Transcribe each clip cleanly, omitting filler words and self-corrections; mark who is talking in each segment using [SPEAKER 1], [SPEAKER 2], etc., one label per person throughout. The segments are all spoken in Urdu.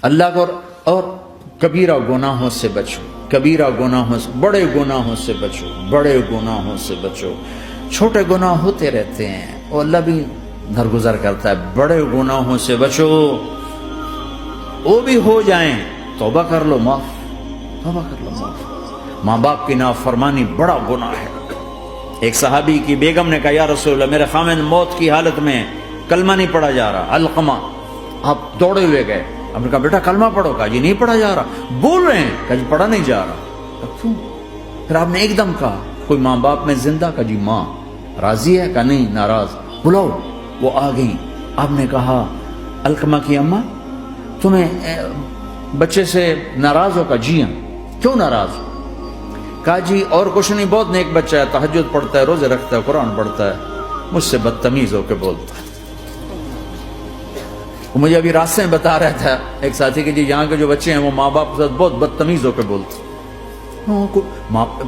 [SPEAKER 1] اللہ کو اور کبیرہ گناہوں سے بچو، کبیرہ گناہوں سے، بڑے گناہوں سے بچو، بڑے گناہوں سے بچو۔ چھوٹے گناہ ہوتے رہتے ہیں اور اللہ بھی درگزر کرتا ہے، بڑے گناہوں سے بچو، وہ بھی ہو جائیں توبہ کر لو، معاف، توبہ کر لو، معاف۔ ماں باپ کی نافرمانی بڑا گناہ ہے۔ ایک صحابی کی بیگم نے کہا یا رسول اللہ میرے خامن موت کی حالت میں کلمہ نہیں پڑھا جا رہا، علقمہ۔ آپ دوڑے ہوئے گئے، آپ نے کہا بیٹا کلمہ پڑھو، کہا جی نہیں پڑھا جا رہا، بول رہے ہیں، کہا جی پڑھا نہیں جا رہا، کیوں؟ پھر آپ نے ایک دم کہا کوئی ماں باپ میں زندہ؟ کہا جی ماں راضی ہے؟ کہا نہیں ناراض، بلاؤ۔ وہ آ گئی، آپ نے کہا علقمہ کی اماں تمہیں بچے سے ناراض ہو؟ کہا جی ہاں۔ کیوں ناراض ہو؟ کہا جی اور کچھ نہیں، بہت نیک بچہ ہے، تہجد پڑھتا ہے، روزے رکھتا ہے، قرآن پڑھتا ہے، مجھ سے بدتمیز ہو کے بولتا ہے۔ وہ مجھے ابھی راستے میں بتا رہا تھا ایک ساتھی کہ جی یہاں کے جو بچے ہیں وہ ماں باپ کے ساتھ بہت بدتمیز ہو کے بولتے ہیں۔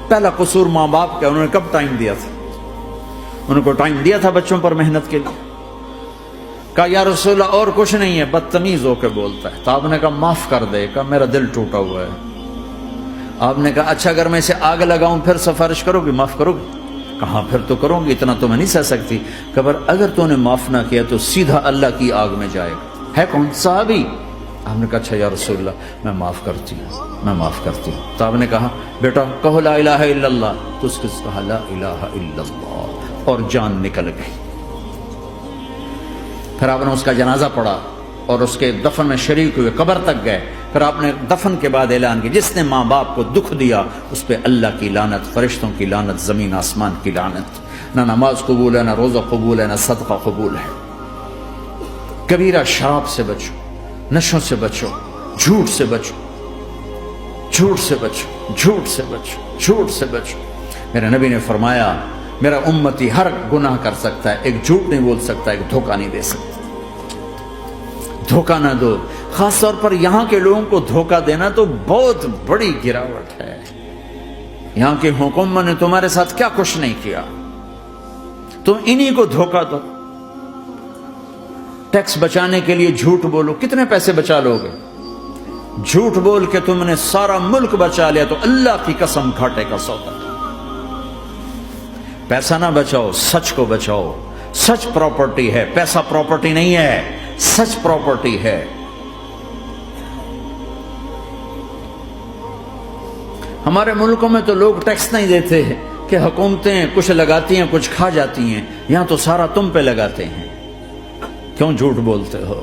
[SPEAKER 1] پہلا قصور ماں باپ کا، انہوں نے کب ٹائم دیا تھا؟ انہوں کو ٹائم دیا تھا بچوں پر محنت کے لیے؟ کہا یا رسول اللہ اور کچھ نہیں ہے، بدتمیز ہو کے بولتا ہے۔ تو آپ نے کہا معاف کر دے، کہا میرا دل ٹوٹا ہوا ہے۔ آپ نے کہا اچھا اگر میں اسے آگ لگاؤں پھر سفارش کرو گی، معاف کرو گی؟ کہاں پھر تو کروں گی، اتنا تو میں نہیں سہ سکتی۔ کہ اگر تو نے معاف نہ کیا تو سیدھا اللہ کی آگ میں جائے گا۔ ہے کون؟ صحابی۔ آپ نے کہا اچھا یا رسول اللہ میں معاف کرتی ہوں، میں معاف کرتی ہوں۔ تو آپ نے کہا بیٹا کہو لا الہ الا اللہ، تو اس نے کہا لا الہ الا اللہ، اور جان نکل گئی۔ پھر آپ نے اس کا جنازہ پڑھا اور اس کے دفن میں شریک ہوئے، قبر تک گئے۔ پھر آپ نے دفن کے بعد اعلان کیا جس نے ماں باپ کو دکھ دیا اس پہ اللہ کی لعنت، فرشتوں کی لعنت، زمین آسمان کی لعنت۔ نہ نماز قبول ہے، نہ روزہ قبول ہے، نہ صدقہ قبول ہے۔ کبیرہ شراب سے بچو، نشوں سے بچو، جھوٹ سے بچو، جھوٹ سے بچو، جھوٹ سے بچو، جھوٹ سے بچو۔ میرے نبی نے فرمایا میرا امتی ہر گناہ کر سکتا ہے، ایک جھوٹ نہیں بول سکتا، ایک دھوکہ نہیں دے سکتا۔ دھوکہ نہ دو، خاص طور پر یہاں کے لوگوں کو دھوکہ دینا تو بہت بڑی گراوٹ ہے۔ یہاں کے حکومت نے تمہارے ساتھ کیا کچھ نہیں کیا، تم انہی کو دھوکہ دو۔ ٹیکس بچانے کے لیے جھوٹ بولو، کتنے پیسے بچا لوگے؟ جھوٹ بول کے تم نے سارا ملک بچا لیا تو اللہ کی قسم گھاٹے کا سودا۔ پیسہ نہ بچاؤ، سچ کو بچاؤ۔ سچ پراپرٹی ہے، پیسہ پراپرٹی نہیں ہے، سچ پراپرٹی ہے۔ ہمارے ملکوں میں تو لوگ ٹیکس نہیں دیتے کہ حکومتیں کچھ لگاتی ہیں کچھ کھا جاتی ہیں، یہاں تو سارا تم پہ لگاتے ہیں۔ کیوں جھوٹ بولتے ہو؟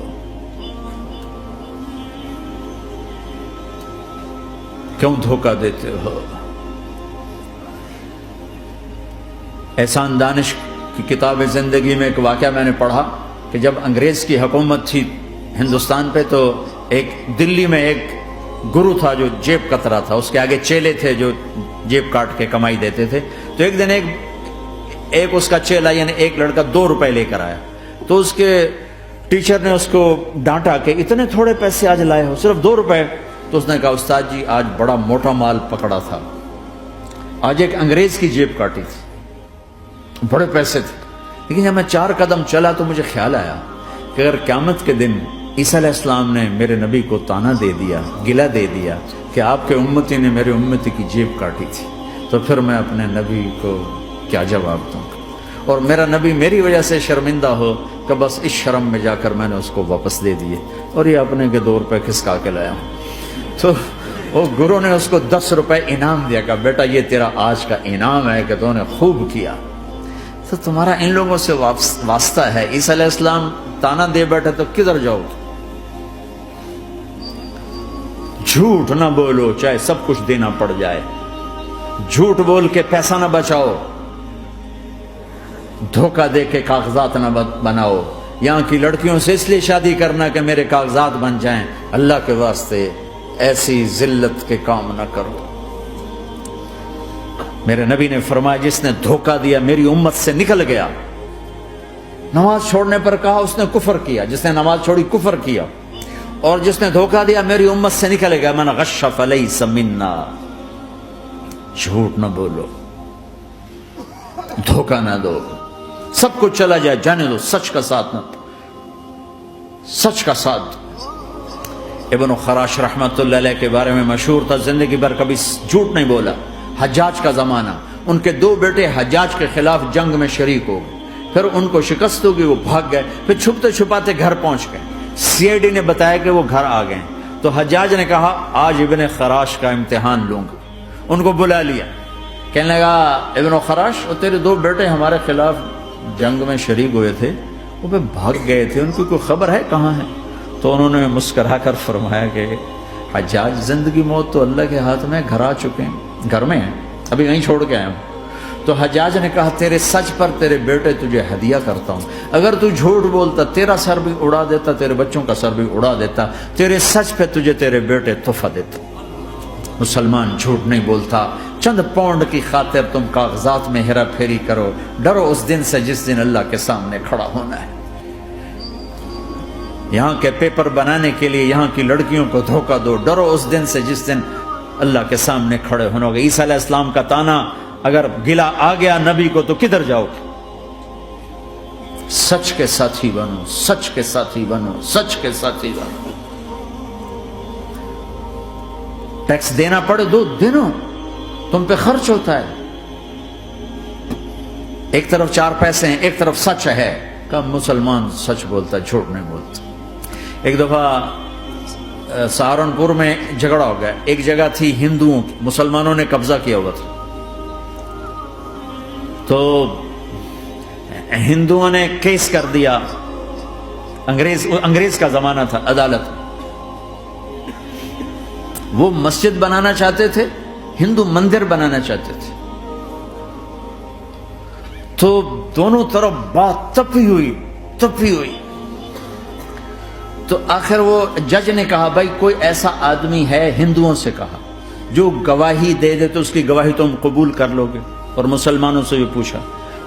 [SPEAKER 1] کیوں دھوکہ دیتے ہو؟ احسان دانش کی کتاب زندگی میں ایک واقعہ میں نے پڑھا کہ جب انگریز کی حکومت تھی ہندوستان پہ تو ایک دلی میں ایک گرو تھا جو جیب کترا تھا، اس کے آگے چیلے تھے جو جیب کاٹ کے کمائی دیتے تھے۔ تو ایک دن ایک اس کا چیلا یعنی ایک لڑکا 2 روپے لے کر آیا، تو اس کے ٹیچر نے اس کو ڈانٹا کہ اتنے تھوڑے پیسے آج لائے ہو، صرف 2 روپے۔ تو اس نے کہا استاد جی آج بڑا موٹا مال پکڑا تھا، آج ایک انگریز کی جیب کاٹی تھی، بڑے پیسے تھے۔ لیکن جب میں 4 قدم چلا تو مجھے خیال آیا کہ اگر قیامت کے دن عیسیٰ علیہ السلام نے میرے نبی کو تانا دے دیا، گلہ دے دیا کہ آپ کے امتی نے میرے امتی کی جیب کاٹی تھی، تو پھر میں اپنے نبی کو کیا جواب دوں گا؟ اور میرا نبی میری وجہ سے شرمندہ ہو کہ بس اس شرم میں جا کر میں نے اس کو واپس دے دیے اور یہ اپنے کے 2 روپے کھسکا کے لایا ہوں۔ تو وہ گرو نے اس کو 10 روپے انعام دیا کہ بیٹا یہ تیرا آج کا انعام ہے کہ تو نے خوب کیا۔ تو تمہارا ان لوگوں سے واسطہ ہے، عیسیٰ علیہ السلام تانا دے بیٹھے تو کدھر جاؤ؟ جھوٹ نہ بولو چاہے سب کچھ دینا پڑ جائے، جھوٹ بول کے پیسہ نہ بچاؤ، دھوکہ دے کے کاغذات نہ بناؤ۔ یہاں کی لڑکیوں سے اس لیے شادی کرنا کہ میرے کاغذات بن جائیں، اللہ کے واسطے ایسی ذلت کے کام نہ کرو۔ میرے نبی نے فرمایا جس نے دھوکہ دیا میری امت سے نکل گیا۔ نماز چھوڑنے پر کہا اس نے کفر کیا، جس نے نماز چھوڑی کفر کیا، اور جس نے دھوکہ دیا میری امت سے نکل گیا۔ من غش فلیس منا۔ جھوٹ نہ بولو، دھوکہ نہ دو، سب کچھ چلا جائے جانے دو، سچ کا ساتھ نہ، سچ کا ساتھ۔ ابن خراش رحمۃ اللہ علیہ کے بارے میں مشہور تھا، زندگی بھر کبھی جھوٹ نہیں بولا۔ حجاج کا زمانہ، ان کے 2 بیٹے حجاج کے خلاف جنگ میں شریک ہو گئے، پھر ان کو شکست ہوگی، وہ بھاگ گئے، پھر چھپتے چھپاتے گھر پہنچ گئے۔ سی آئی ڈی نے بتایا کہ وہ گھر آ گئے، تو حجاج نے کہا آج ابن خراش کا امتحان لوں گا۔ ان کو بلا لیا، کہنے لگا ابن خراش، وہ تیرے 2 بیٹے ہمارے خلاف جنگ میں شریک ہوئے تھے، وہ پہ بھاگ گئے تھے، ان کی کوئی خبر ہے کہاں ہے؟ تو انہوں نے مسکرا کر فرمایا کہ حجاج، زندگی موت تو اللہ کے ہاتھ میں، گھر آ چکے ہیں، گھر میں ہیں، ابھی نہیں چھوڑ کے آیا ہوں۔ تو حجاج نے کہا تیرے سچ پر تیرے بیٹے تجھے ہدیہ کرتا ہوں، اگر تو جھوٹ بولتا تیرا سر بھی اڑا دیتا، تیرے بچوں کا سر بھی اڑا دیتا، تیرے سچ پہ تجھے تیرے بیٹے تحفہ دیتا۔ مسلمان جھوٹ نہیں بولتا، چند پاؤنڈ کی خاطر تم کاغذات میں ہیرا پھیری کرو، ڈرو اس دن سے جس دن اللہ کے سامنے کھڑا ہونا ہے۔ یہاں کے پیپر بنانے کے لیے یہاں کی لڑکیوں کو دھوکہ دو، ڈرو اس دن سے جس دن اللہ کے سامنے کھڑے ہونا ہوگا۔ عیسیٰ علیہ السلام کا تانا اگر گلا آ گیا نبی کو تو کدھر جاؤ گے؟ سچ کے ساتھی بنو، سچ کے ساتھی بنو، سچ کے ساتھی بنو۔ ٹیکس دینا پڑے دو، دینو، تم پہ خرچ ہوتا ہے۔ ایک طرف 4 پیسے ہیں، ایک طرف سچ ہے، کب مسلمان سچ بولتا، جھوٹ نہیں بولتا۔ ایک دفعہ سہارنپور میں جھگڑا ہو گیا، ایک جگہ تھی ہندوؤں کی، مسلمانوں نے قبضہ کیا ہوا تھا، تو ہندوؤں نے کیس کر دیا، انگریز کا زمانہ تھا، عدالت، وہ مسجد بنانا چاہتے تھے، ہندو مندر بنانا چاہتے تھے، تو دونوں طرف بات تپی ہوئی، تو آخر وہ جج نے کہا بھائی کوئی ایسا آدمی ہے، ہندوؤں سے کہا، جو گواہی دے دے تو اس کی گواہی تم قبول کر لو گے؟ اور مسلمانوں سے بھی پوچھا،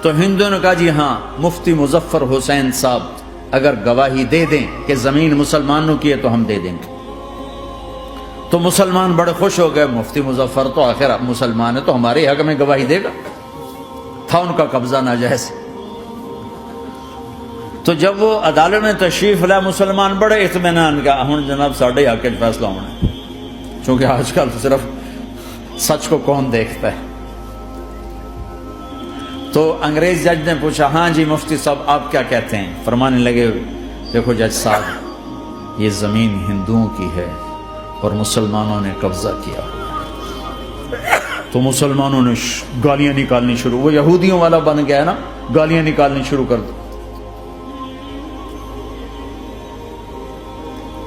[SPEAKER 1] تو ہندوؤں نے کہا جی ہاں، مفتی مظفر حسین صاحب اگر گواہی دے دیں کہ زمین مسلمانوں کی ہے تو ہم دے دیں گے۔ تو مسلمان بڑے خوش ہو گئے، مفتی مظفر تو آخر مسلمان ہے تو ہمارے حق میں گواہی دے گا، تھا ان کا قبضہ ناجائز۔ تو جب وہ عدالت میں تشریف لائے، مسلمان بڑے اطمینان کا، ہوں جناب ساڑھے حق فیصلہ ہونا ہے، چونکہ آج کل صرف سچ کو کون دیکھتا ہے۔ تو انگریز جج نے پوچھا ہاں جی مفتی صاحب آپ کیا کہتے ہیں؟ فرمانے لگے دیکھو جج صاحب، یہ زمین ہندوؤں کی ہے اور مسلمانوں نے قبضہ کیا۔ تو مسلمانوں نے گالیاں نکالنی شروع، وہ یہودیوں والا بن گیا نا، گالیاں نکالنی شروع کر دی۔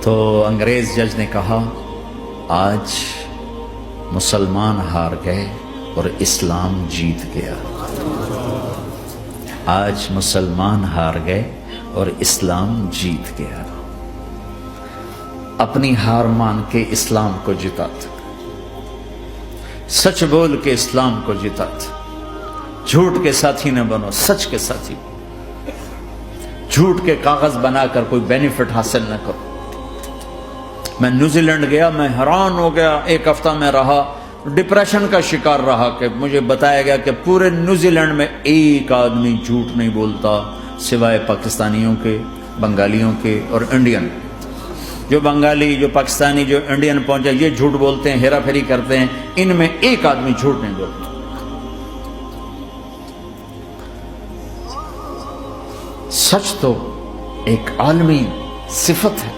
[SPEAKER 1] تو انگریز جج نے کہا آج مسلمان ہار گئے اور اسلام جیت گیا، آج مسلمان ہار گئے اور اسلام جیت گیا۔ اپنی ہار مان کے اسلام کو جتاتا، سچ بول کے اسلام کو جتاتا، جھوٹ کے ساتھی نہ بنو، سچ کے ساتھی، جھوٹ کے کاغذ بنا کر کوئی بینیفٹ حاصل نہ کرو۔ میں نیوزی لینڈ گیا، میں حیران ہو گیا، 1 ہفتہ میں رہا، ڈپریشن کا شکار رہا کہ مجھے بتایا گیا کہ پورے نیوزی لینڈ میں ایک آدمی جھوٹ نہیں بولتا سوائے پاکستانیوں کے، بنگالیوں کے اور انڈین۔ جو بنگالی، جو پاکستانی، جو انڈین پہنچے یہ جھوٹ بولتے ہیں، ہیرا پھیری کرتے ہیں، ان میں ایک آدمی جھوٹ نہیں بولتا۔ سچ تو ایک عالمی صفت ہے،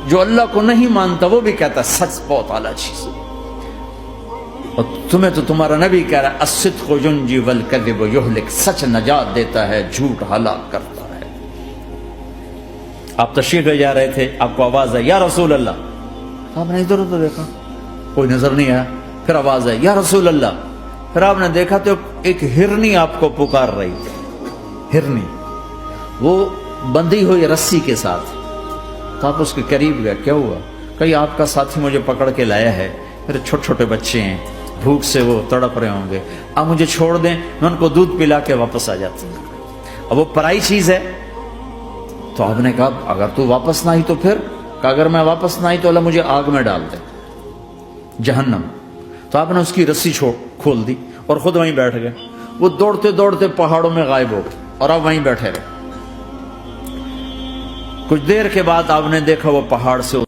[SPEAKER 1] جو اللہ کو نہیں مانتا وہ بھی کہتا ہے سچ بہت اعلیٰ چیز ہے، اور تمہیں تو تمہارا نبی کہہ رہا ہے الصدق ینجی والکذب یہلک، سچ نجات دیتا ہے، جھوٹ ہلاک کرتا ہے۔ آپ تشریف لے جا رہے تھے، آپ کو آواز آئی یا رسول اللہ، آپ نے ادھر ادھر دیکھا، کوئی نظر نہیں آیا، پھر آواز آئی یا رسول اللہ، پھر آپ نے دیکھا تو ایک ہرنی آپ کو پکار رہی تھی، ہرنی، وہ بندھی ہوئی رسی کے ساتھ۔ تو آپ اس کے قریب گئے، کیا ہوا؟ کہیں آپ کا ساتھی مجھے پکڑ کے لایا ہے، میرے چھوٹے چھوٹے بچے ہیں، بھوک سے وہ تڑپ رہے ہوں گے، آپ مجھے چھوڑ دیں، میں ان کو دودھ پلا کے واپس آ جاتا ہوں۔ اب وہ پرائی چیز ہے، تو آپ نے کہا اگر تو واپس نہ آئی تو پھر؟ کہ اگر میں واپس نہ آئی تو اللہ مجھے آگ میں ڈال دے، جہنم۔ تو آپ نے اس کی رسی کھول دی اور خود وہیں بیٹھ گئے۔ وہ دوڑتے دوڑتے پہاڑوں میں غائب ہو گئے اور آپ وہیں بیٹھے رہے۔ کچھ دیر کے بعد آپ نے دیکھا وہ پہاڑ سے